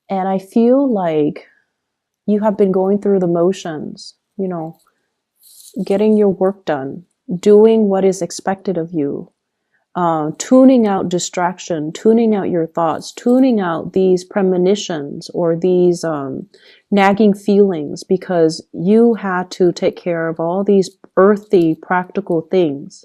And I feel like you have been going through the motions, getting your work done, doing what is expected of you, tuning out distraction, tuning out your thoughts, tuning out these premonitions or these nagging feelings, because you had to take care of all these earthy, practical things.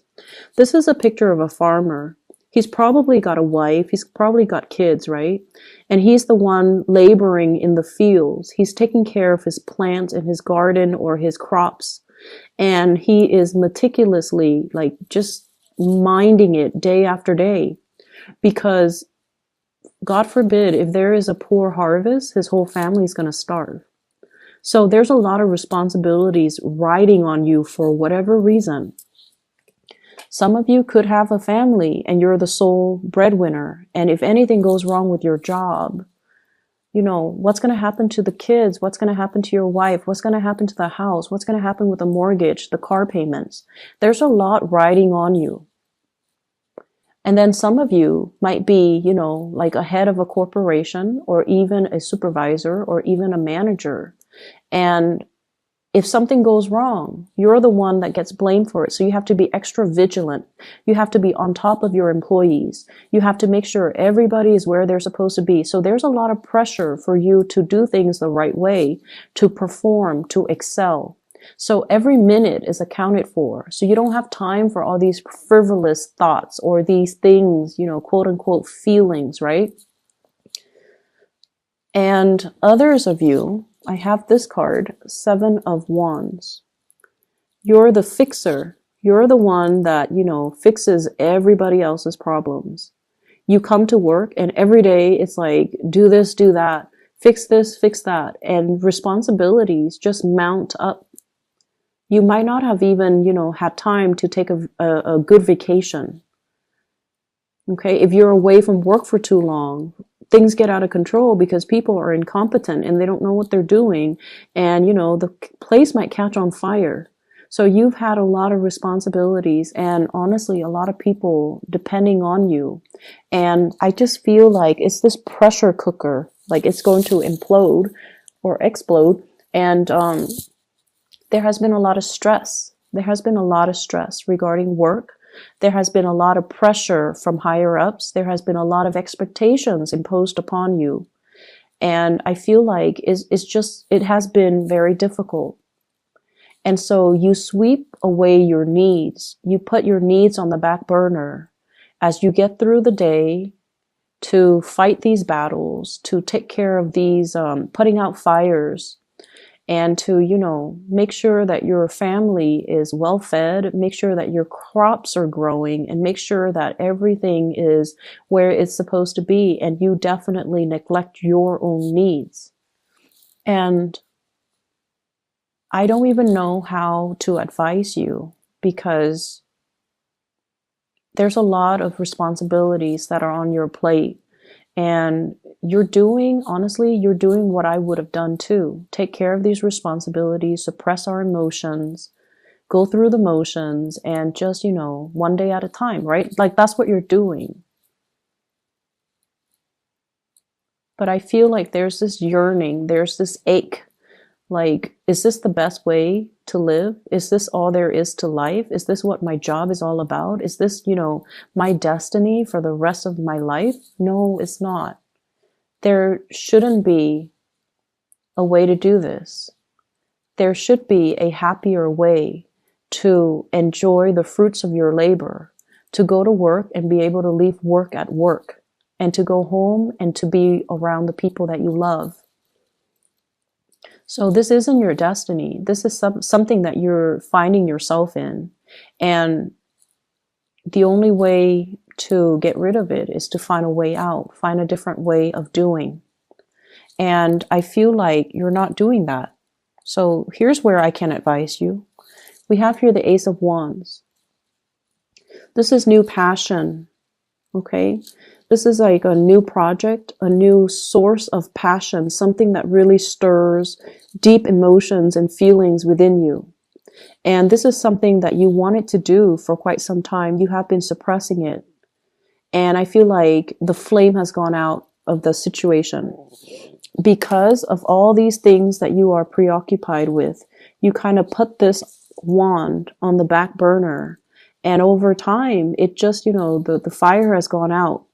This is a picture of a farmer. He's probably got a wife, he's probably got kids, right? And he's the one laboring in the fields. He's taking care of his plants in his garden or his crops. And he is meticulously, like, just minding it day after day, because God forbid, if there is a poor harvest, his whole family is going to starve. So there's a lot of responsibilities riding on you for whatever reason. Some of you could have a family and you're the sole breadwinner. And if anything goes wrong with your job, what's going to happen to the kids? What's going to happen to your wife? What's going to happen to the house? What's going to happen with the mortgage, the car payments? There's a lot riding on you. And then some of you might be, like a head of a corporation or even a supervisor or even a manager. And if something goes wrong, you're the one that gets blamed for it. So you have to be extra vigilant. You have to be on top of your employees. You have to make sure everybody is where they're supposed to be. So there's a lot of pressure for you to do things the right way, to perform, to excel. So every minute is accounted for. So you don't have time for all these frivolous thoughts or these things, quote unquote feelings, right? And others of you, I have this card, 7 of Wands. You're the fixer. You're the one that, fixes everybody else's problems. You come to work and every day it's like, do this, do that, fix this, fix that. And responsibilities just mount up. You might not have even, had time to take a good vacation. Okay. If you're away from work for too long, things get out of control because people are incompetent and they don't know what they're doing. And, the place might catch on fire. So you've had a lot of responsibilities and honestly, a lot of people depending on you. And I just feel like it's this pressure cooker, like it's going to implode or explode. And, there has been a lot of stress. There has been a lot of stress regarding work. There has been a lot of pressure from higher ups. There has been a lot of expectations imposed upon you. And I feel like it has been very difficult. And so you sweep away your needs. You put your needs on the back burner as you get through the day to fight these battles, to take care of these, putting out fires, and to, make sure that your family is well fed, make sure that your crops are growing, and make sure that everything is where it's supposed to be. And you definitely neglect your own needs. And I don't even know how to advise you, because there's a lot of responsibilities that are on your plate. And you're doing what I would have done too. Take care of these responsibilities, suppress our emotions, go through the motions, and just, one day at a time, right? Like that's what you're doing. But I feel like there's this yearning, there's this ache. Like, is this the best way to live? Is this all there is to life? Is this what my job is all about? Is this, my destiny for the rest of my life? No, it's not. There shouldn't be a way to do this. There should be a happier way to enjoy the fruits of your labor, to go to work and be able to leave work at work, and to go home and to be around the people that you love. So this isn't your destiny. This is something that you're finding yourself in. And the only way to get rid of it is to find a way out, find a different way of doing. And I feel like you're not doing that. So here's where I can advise you. We have here the Ace of Wands. This is new passion. Okay. This is like a new project, a new source of passion, something that really stirs deep emotions and feelings within you. And this is something that you wanted to do for quite some time. You have been suppressing it. And I feel like the flame has gone out of the situation. because of all these things that you are preoccupied with, you kind of put this wand on the back burner. And over time, it just, the fire has gone out.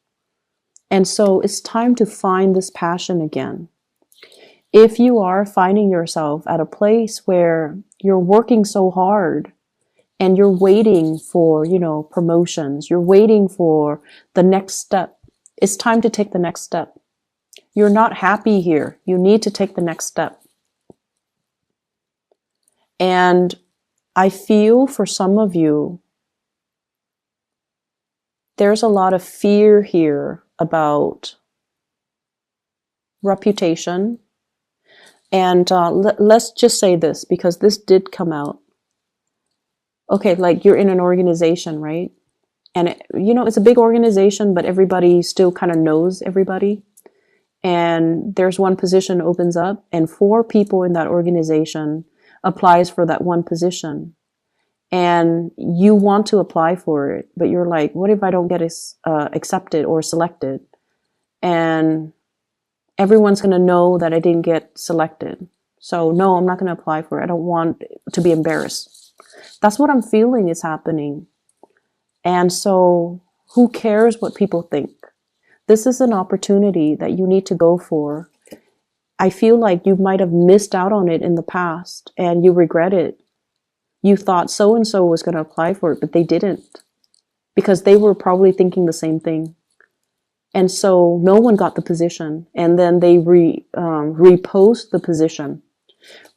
And so it's time to find this passion again. If you are finding yourself at a place where you're working so hard and you're waiting for, promotions, you're waiting for the next step, it's time to take the next step. You're not happy here. You need to take the next step. And I feel for some of you, there's a lot of fear here about reputation. And let's just say this, because this did come out. Okay, like you're in an organization, right? And it's a big organization, but everybody still kind of knows everybody. And there's one position opens up, and 4 people in that organization applies for that one position. And you want to apply for it, but you're like, what if I don't get accepted or selected? And everyone's going to know that I didn't get selected. So no, I'm not going to apply for it. I don't want to be embarrassed. That's what I'm feeling is happening. And so who cares what people think? This is an opportunity that you need to go for. I feel like you might have missed out on it in the past and you regret it. You thought so-and-so was going to apply for it, but they didn't, because they were probably thinking the same thing. And so no one got the position, and then they repost the position,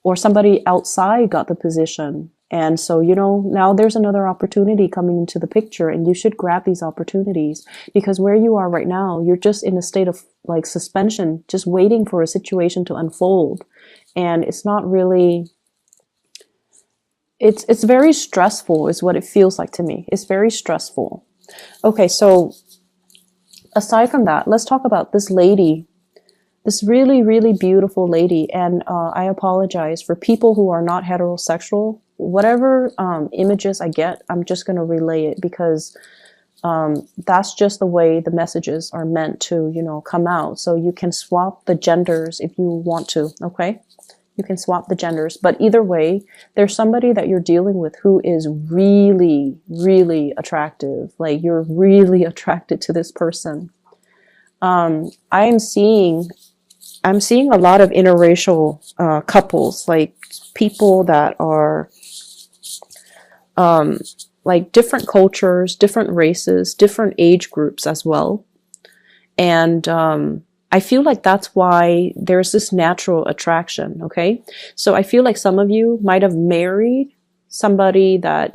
or somebody outside got the position. And so, now there's another opportunity coming into the picture, and you should grab these opportunities, because where you are right now, you're just in a state of like suspension, just waiting for a situation to unfold. And it's not really, it's very stressful is what it feels like to me. It's very stressful. Okay. So aside from that, let's talk about this lady, this really, really beautiful lady. And I apologize for people who are not heterosexual. Whatever images I get, I'm just going to relay it, because that's just the way the messages are meant to, come out. So you can swap the genders if you want to, okay? You can swap the genders. But either way, there's somebody that you're dealing with who is really, really attractive. Like, you're really attracted to this person. I'm seeing a lot of interracial couples, like people that are like different cultures, different races, different age groups as well. And I feel like that's why there's this natural attraction, okay? So I feel like some of you might have married somebody that,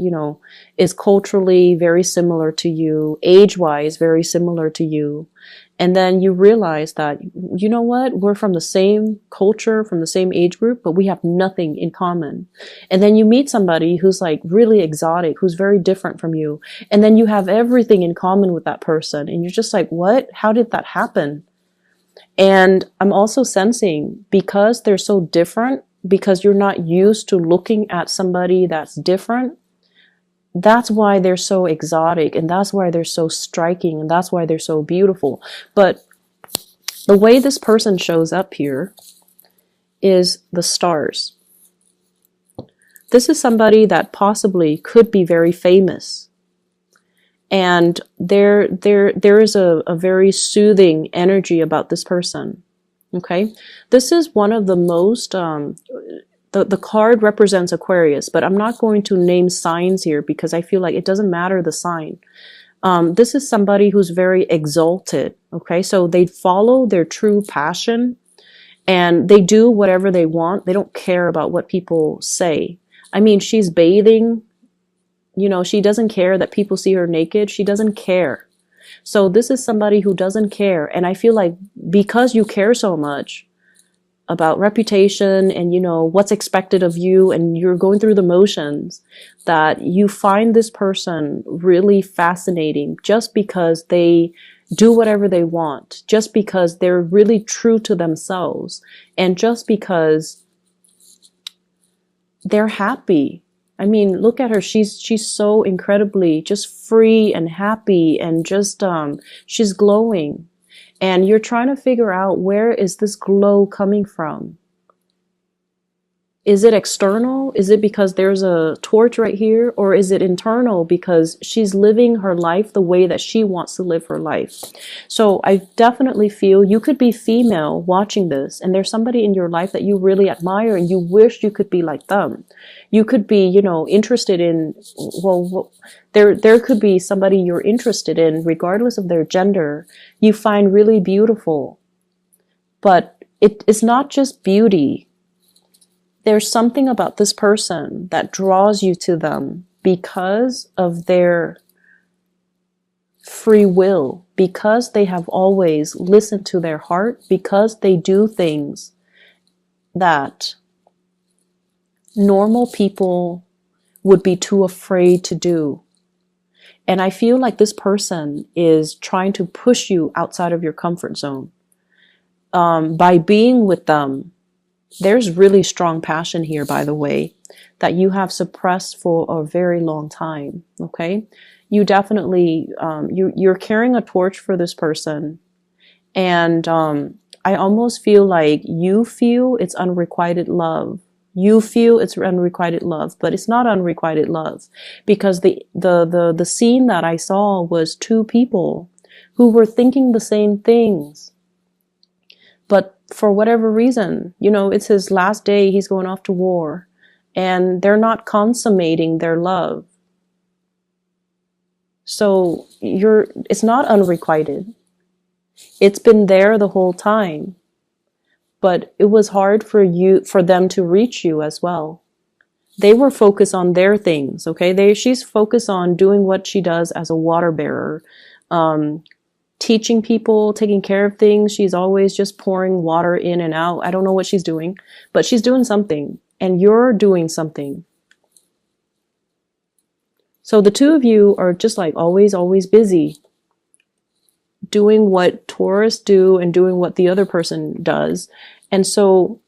is culturally very similar to you, age-wise very similar to you. And then you realize that, you know what, we're from the same culture, from the same age group, but we have nothing in common. And then you meet somebody who's like really exotic, who's very different from you. And then you have everything in common with that person. And you're just like, what? How did that happen? And I'm also sensing, because they're so different, because you're not used to looking at somebody that's different, that's why they're so exotic, and that's why they're so striking, and that's why they're so beautiful. But the way this person shows up here is the stars. This is somebody that possibly could be very famous. And there is a very soothing energy about this person. Okay? This is one of the most, the card represents Aquarius, but I'm not going to name signs here because I feel like it doesn't matter the sign. This is somebody who's very exalted. Okay? So they follow their true passion and they do whatever they want. They don't care about what people say. I mean, she's bathing. She doesn't care that people see her naked. She doesn't care. So this is somebody who doesn't care. And I feel like because you care so much about reputation and, what's expected of you, and you're going through the motions, that you find this person really fascinating just because they do whatever they want, just because they're really true to themselves, and just because they're happy. I mean, look at her. She's so incredibly just free and happy, and just she's glowing. And you're trying to figure out, where is this glow coming from? Is it external? Is it because there's a torch right here? Or is it internal because she's living her life the way that she wants to live her life? So I definitely feel you could be female watching this, and there's somebody in your life that you really admire and you wish you could be like them. You could be, you know, interested in, well, there could be somebody you're interested in, regardless of their gender, you find really beautiful. But it's not just beauty. There's something about this person that draws you to them because of their free will, because they have always listened to their heart, because they do things that normal people would be too afraid to do. And I feel like this person is trying to push you outside of your comfort zone. By being with them, there's really strong passion here, by the way, that you have suppressed for a very long time, okay? You definitely, you're carrying a torch for this person. And I almost feel like you feel it's unrequited love. You feel it's unrequited love, but it's not unrequited love, because the scene that I saw was two people who were thinking the same things. But for whatever reason, you know, it's his last day, he's going off to war, and they're not consummating their love. So it's not unrequited. It's been there the whole time, but it was hard for them to reach you as well. They were focused on their things, okay? She's focused on doing what she does as a water bearer, teaching people, taking care of things. She's always just pouring water in and out. I don't know what she's doing, but she's doing something, and you're doing something. So the two of you are just like always busy doing what Taurus do and doing what the other person does. And so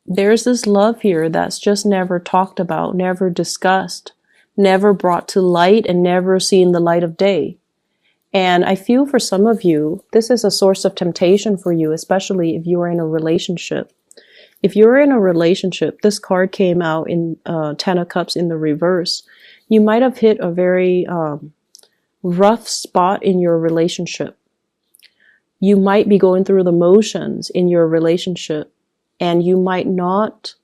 there's this love here that's just never talked about, never discussed, never brought to light, and never seen the light of day. And I feel for some of you, this is a source of temptation for you, especially if you are in a relationship. If you're in a relationship, this card came out in Ten of Cups in the reverse. You might have hit a very rough spot in your relationship. You might be going through the motions in your relationship, and you might not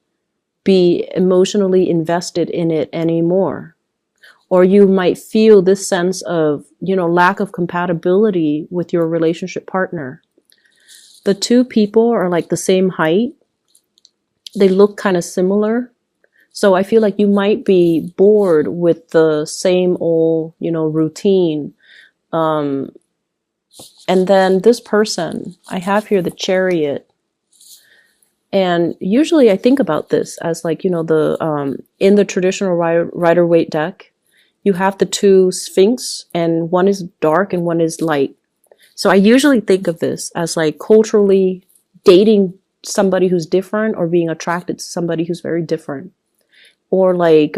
be emotionally invested in it anymore. Or you might feel this sense of, you know, lack of compatibility with your relationship partner. The two people are like the same height. They look kind of similar. So I feel like you might be bored with the same old, you know, routine. And then this person, I have here the Chariot. And usually I think about this as like, you know, in the traditional Rider-Waite deck, you have the two Sphinx, and one is dark and one is light. So I usually think of this as like culturally dating somebody who's different, or being attracted to somebody who's very different. Or like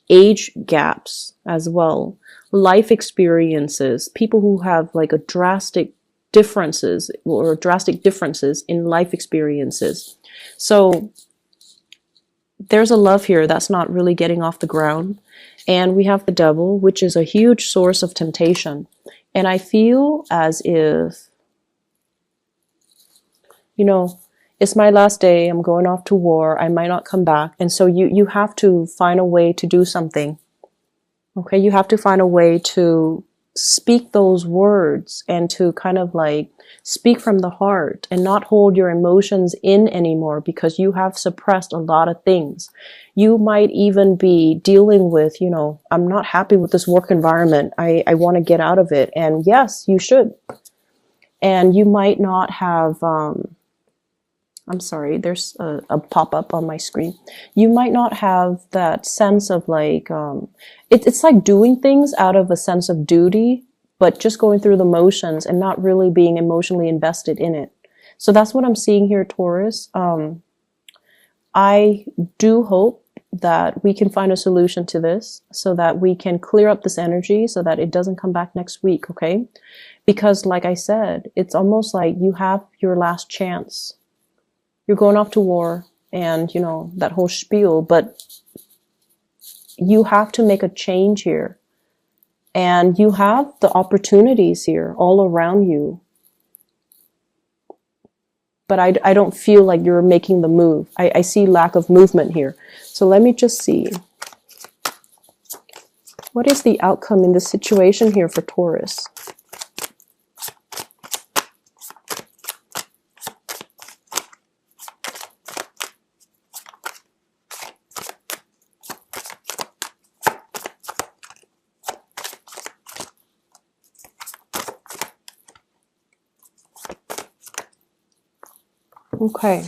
age gaps as well. Life experiences. People who have like a drastic differences in life experiences. So there's a love here that's not really getting off the ground. And we have the Devil, which is a huge source of temptation. And I feel as if, you know, it's my last day, I'm going off to war, I might not come back. And so you have to find a way to do something. Okay, you have to find a way to speak those words and to kind of like speak from the heart and not hold your emotions in anymore, because you have suppressed a lot of things. You might even be dealing with, you know, I'm not happy with this work environment. I want to get out of it. And yes, you should. And you might not have, I'm sorry, there's a pop-up on my screen. You might not have that sense of like, it's like doing things out of a sense of duty, but just going through the motions and not really being emotionally invested in it. So that's what I'm seeing here, Taurus. I do hope that we can find a solution to this so that we can clear up this energy so that it doesn't come back next week, okay? Because like I said, it's almost like you have your last chance. You're going off to war and, you know, that whole spiel, but you have to make a change here. And you have the opportunities here all around you. But I don't feel like you're making the move. I see lack of movement here. So let me just see. What is the outcome in this situation here for Taurus? Okay.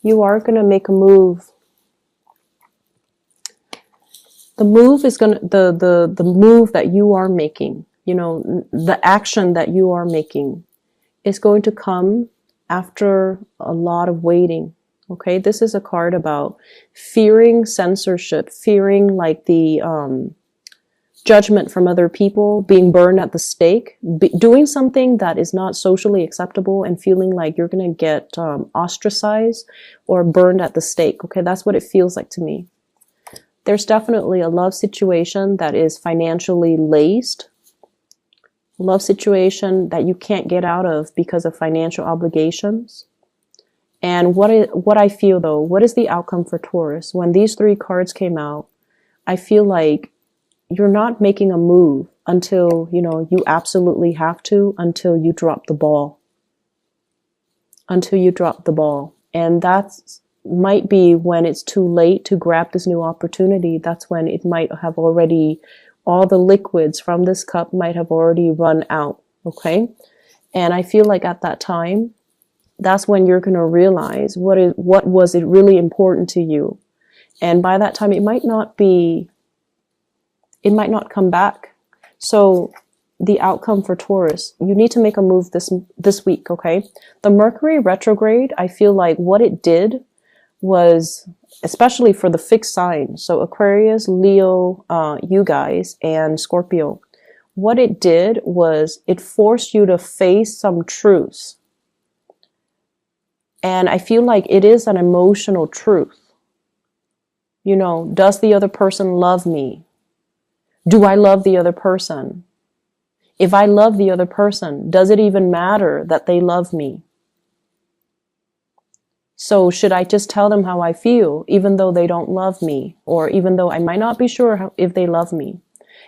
You are going to make a move. The move is going to, the move that you are making, you know, the action that you are making is going to come after a lot of waiting. Okay. This is a card about fearing censorship, fearing like the, judgment from other people, being burned at the stake, doing something that is not socially acceptable and feeling like you're going to get ostracized or burned at the stake. Okay, that's what it feels like to me. There's definitely a love situation that is financially laced. Love situation that you can't get out of because of financial obligations. And what I feel though, what is the outcome for Taurus? When these three cards came out, I feel like you're not making a move until, you know, you absolutely have to, until you drop the ball. Until you drop the ball. And that's might be when it's too late to grab this new opportunity. That's when it might have already, all the liquids from this cup might have already run out. Okay. And I feel like at that time, that's when you're going to realize what was it really important to you. And by that time, it might not come back. So the outcome for Taurus, you need to make a move this week, okay? The Mercury retrograde, I feel like what it did was, especially for the fixed sign, so Aquarius, Leo, you guys, and Scorpio, what it did was it forced you to face some truths. And I feel like it is an emotional truth. You know, does the other person love me? Do I love the other person? If I love the other person, does it even matter that they love me? So should I just tell them how I feel, even though they don't love me, or even though I might not be sure if they love me?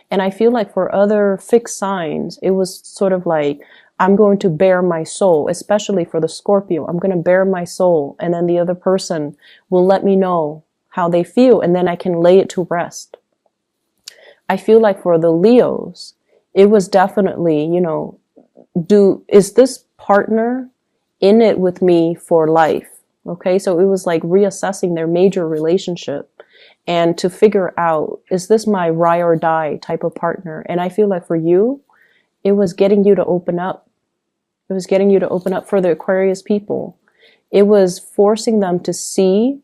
And I feel like for other fixed signs, it was sort of like, I'm going to bare my soul, especially for the Scorpio. I'm going to bare my soul, and then the other person will let me know how they feel, and then I can lay it to rest. I feel like for the Leos, it was definitely, you know, is this partner in it with me for life? Okay, so it was like reassessing their major relationship and to figure out, is this my ride or die type of partner? And I feel like for you, it was getting you to open up. It was getting you to open up for the Aquarius people. It was forcing them to see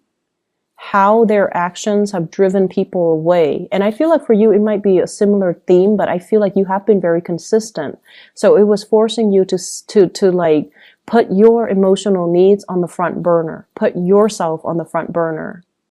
how their actions have driven people away. And I feel like for you, it might be a similar theme, but I feel like you have been very consistent. So it was forcing you to like put your emotional needs on the front burner, put yourself on the front burner.